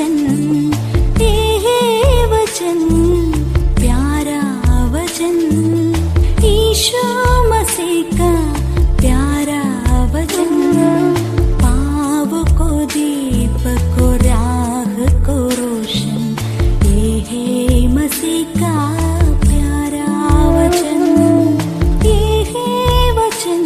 वचन, ये वचन प्यारा वचन, ईशु मसीह का प्यारा वचन, पाव को दीप को राह को रोशन, ये है मसीह का प्यारा वचन, ये है वचन।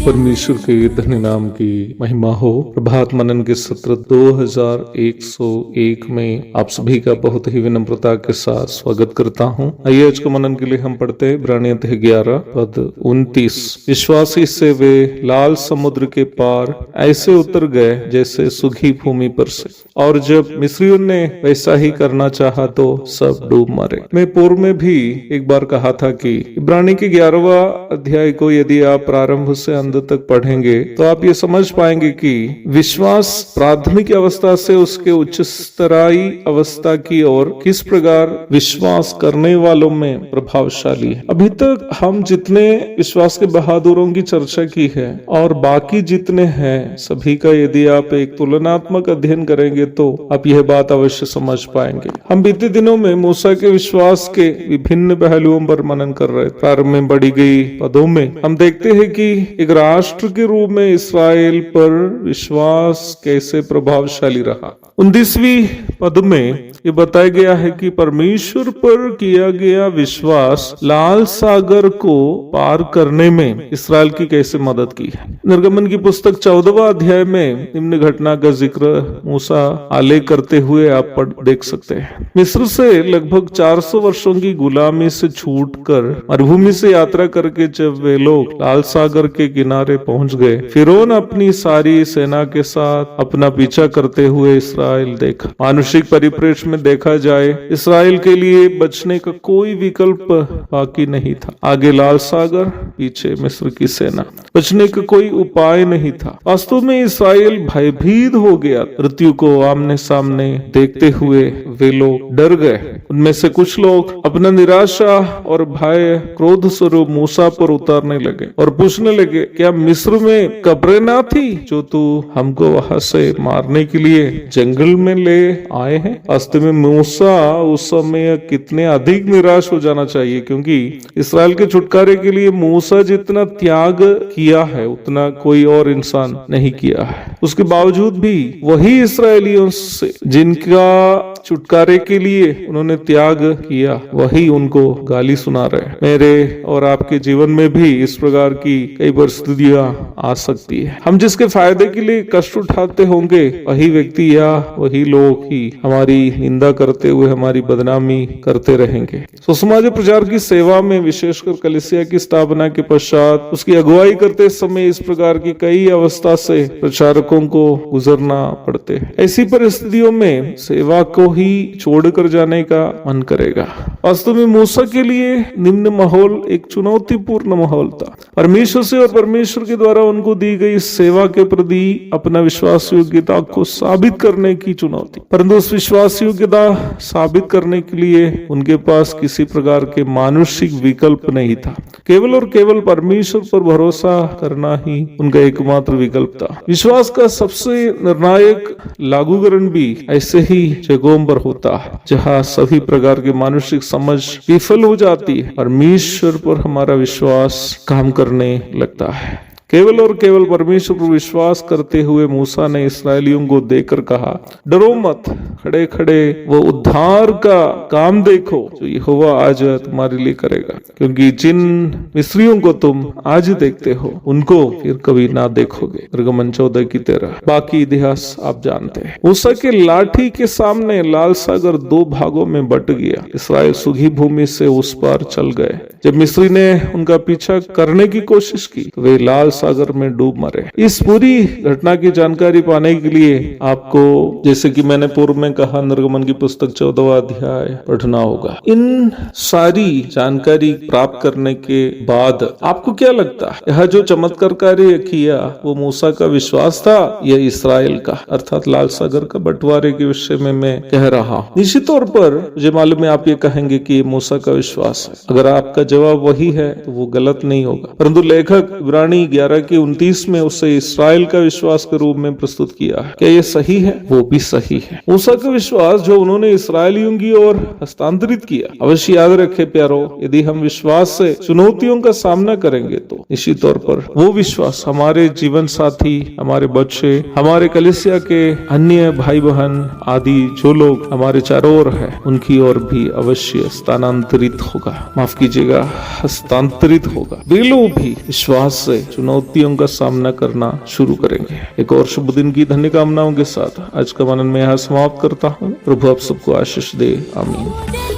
परमेश्वर के धन्य नाम की महिमा हो। प्रभात मनन के सत्र 2101 में आप सभी का बहुत ही विनम्रता के साथ स्वागत करता हूं। आइए आज के मनन के लिए हम पढ़ते हैं इब्रानियों 11 पद 29। विश्वासी से वे लाल समुद्र के पार ऐसे उतर गए जैसे सूखी भूमि पर से, और जब मिस्रियों ने वैसा ही करना चाहा तो सब डूब मरे। मैं पूर्व में भी एक बार कहा था कि इब्रानी के 11वां अध्याय को यदि आप प्रारंभ से अंत तक पढ़ेंगे तो आप ये समझ पाएंगे कि विश्वास प्राथमिक अवस्था से उसके उच्च स्तराई अवस्था की ओर किस प्रकार विश्वास करने वालों में प्रभावशाली है। अभी तक हम जितने विश्वास के बहादुरों की चर्चा की है और बाकी जितने हैं सभी का यदि आप एक तुलनात्मक अध्ययन करेंगे तो आप यह बात अवश्य समझ पाएंगे। हम बीते दिनों में मूसा के विश्वास के विभिन्न पहलुओं पर मनन कर रहे। प्रारंभ में बढ़ी गई पदों में हम देखते हैं कि एक राष्ट्र के रूप में इस्राएल पर विश्वास कैसे प्रभावशाली रहा। 19वीं पद में ये बताया गया है कि परमेश्वर पर किया गया विश्वास लाल सागर को पार करने में इस्राएल की कैसे मदद की है। निर्गमन की पुस्तक 14वां अध्याय में निम्न घटना का जिक्र मूसा आलेख करते हुए आप देख सकते हैं। मिस्र से लगभग 400 वर्षों की गुलामी से छूटकर मरुभूमि से यात्रा करके जब वे लोग लाल सागर के किनारे पहुंच गए, फिरौन अपनी सारी सेना के साथ अपना पीछा करते हुए इस्राएल देखा। मानुषिक परिप्रेक्ष्य में देखा जाए इस्राएल के लिए बचने का कोई विकल्प बाकी नहीं था। आगे लाल सागर, पीछे मिस्र की सेना, बचने का कोई उपाय नहीं था। वास्तव में इस्राएल भयभीत हो गया। मृत्यु को आमने सामने देखते हुए वे लोग डर गए। उनमें से कुछ लोग अपना निराशा और भय क्रोध स्वरूप मूसा पर उतारने लगे और पूछने लगे, क्या मिस्र में कब्रें ना थी जो तू हमको वहां से मारने के लिए जंगल में ले आए हैं। वास्तव में मूसा उस समय कितने अधिक निराश हो जाना चाहिए, क्योंकि इस्राएल के छुटकारे के लिए मूसा जितना त्याग किया है उतना कोई और इंसान नहीं किया है। उसके बावजूद भी वही इस्राएलियों से जिनका छुटकारे के लिए उन्होंने त्याग किया वही उनको गाली सुना रहे। मेरे और आपके जीवन में भी इस प्रकार की कई परिस्थितियां आ सकती है। हम जिसके फायदे के लिए कष्ट उठाते होंगे वही व्यक्ति या वही लोग ही हमारी निंदा करते हुए हमारी बदनामी करते रहेंगे। सुसमाचार प्रचार की सेवा में विशेषकर कलीसिया की स्थापना के पश्चात उसकी अगुवाई करते समय इस प्रकार की कई अवस्था से प्रचारकों को गुजरना पड़ते हैं। ऐसी परिस्थितियों में सेवा को ही छोड़कर जाने का मन करेगा। वास्तव में मूसा के लिए निम्न माहौल एक चुनौतीपूर्ण माहौल था। परमेश्वर से और परमेश्वर के द्वारा उनको दी गई सेवा के प्रति अपना विश्वास योग्यता को साबित करने की चुनौती, परंतु उस विश्वास योग्यता साबित करने के लिए उनके पास किसी प्रकार के मानुषिक विकल्प नहीं था। केवल और केवल परमेश्वर पर भरोसा करना ही उनका एकमात्र विकल्प था। विश्वास का सबसे निर्णायक लागूकरण भी ऐसे ही जगहों पर होता है जहाँ सभी प्रकार की मानुषिक समझ विफल हो जाती है। परमेश्वर पर हमारा विश्वास काम करने लगता है। केवल और केवल परमेश्वर पर विश्वास करते हुए मूसा ने इस्राएलियों को देखकर कहा, डरो मत, खड़े खड़े वो उद्धार का काम देखो जो यहोवा आज तुम्हारे लिए करेगा, क्योंकि जिन मिस्रियों को तुम आज देखते हो उनको फिर कभी ना देखोगे। निर्गमन 14:13। बाकी इतिहास आप जानते हैं। मूसा के लाठी के सामने लाल सागर 2 भागों में बट गया। इस्राएल सूखी भूमि से उस पार चल गए। जब मिस्री ने उनका पीछा करने की कोशिश की तो वे लाल सागर में डूब मरे। इस पूरी घटना की जानकारी पाने के लिए आपको, जैसे कि मैंने पूर्व में कहा, निर्गमन की पुस्तक 14वां अध्याय पढ़ना होगा। इन सारी जानकारी प्राप्त करने के बाद आपको क्या लगता है, यह जो चमत्कार कार्य किया वो मूसा का विश्वास था या इस्राएल का, अर्थात लाल सागर का बंटवारे के विषय में मैं कह रहा हूँ। निश्चित तौर पर मुझे मालूम है आप ये कहेंगे कि ये मूसा का विश्वास है। अगर आपका जवाब वही है तो वो गलत नहीं होगा, परंतु लेखक इब्रानी 11 की 29 में उसे इस्राएल का विश्वास के रूप में प्रस्तुत किया है। क्या ये सही है? वो भी सही है। मूसा का विश्वास जो उन्होंने इस्राएलियों की ओर हस्तांतरित किया। अवश्य याद रखे प्यारो, यदि हम विश्वास से चुनौतियों का सामना करेंगे तो निश्चित तौर पर वो विश्वास हमारे जीवन साथी, हमारे बच्चे, हमारे कलीसिया के अन्य भाई बहन आदि जो लोग हमारे चारों ओर है, उनकी ओर भी अवश्य स्थानांतरित होगा। माफ कीजिएगा, हस्तांतरित होगा। वे लोग भी विश्वास से चुनौतियों का सामना करना शुरू करेंगे। एक और शुभ दिन की धन्य कामनाओं के साथ आज का मनन में यहाँ समाप्त करता हूँ। प्रभु आप सबको आशीष दे। आमीन।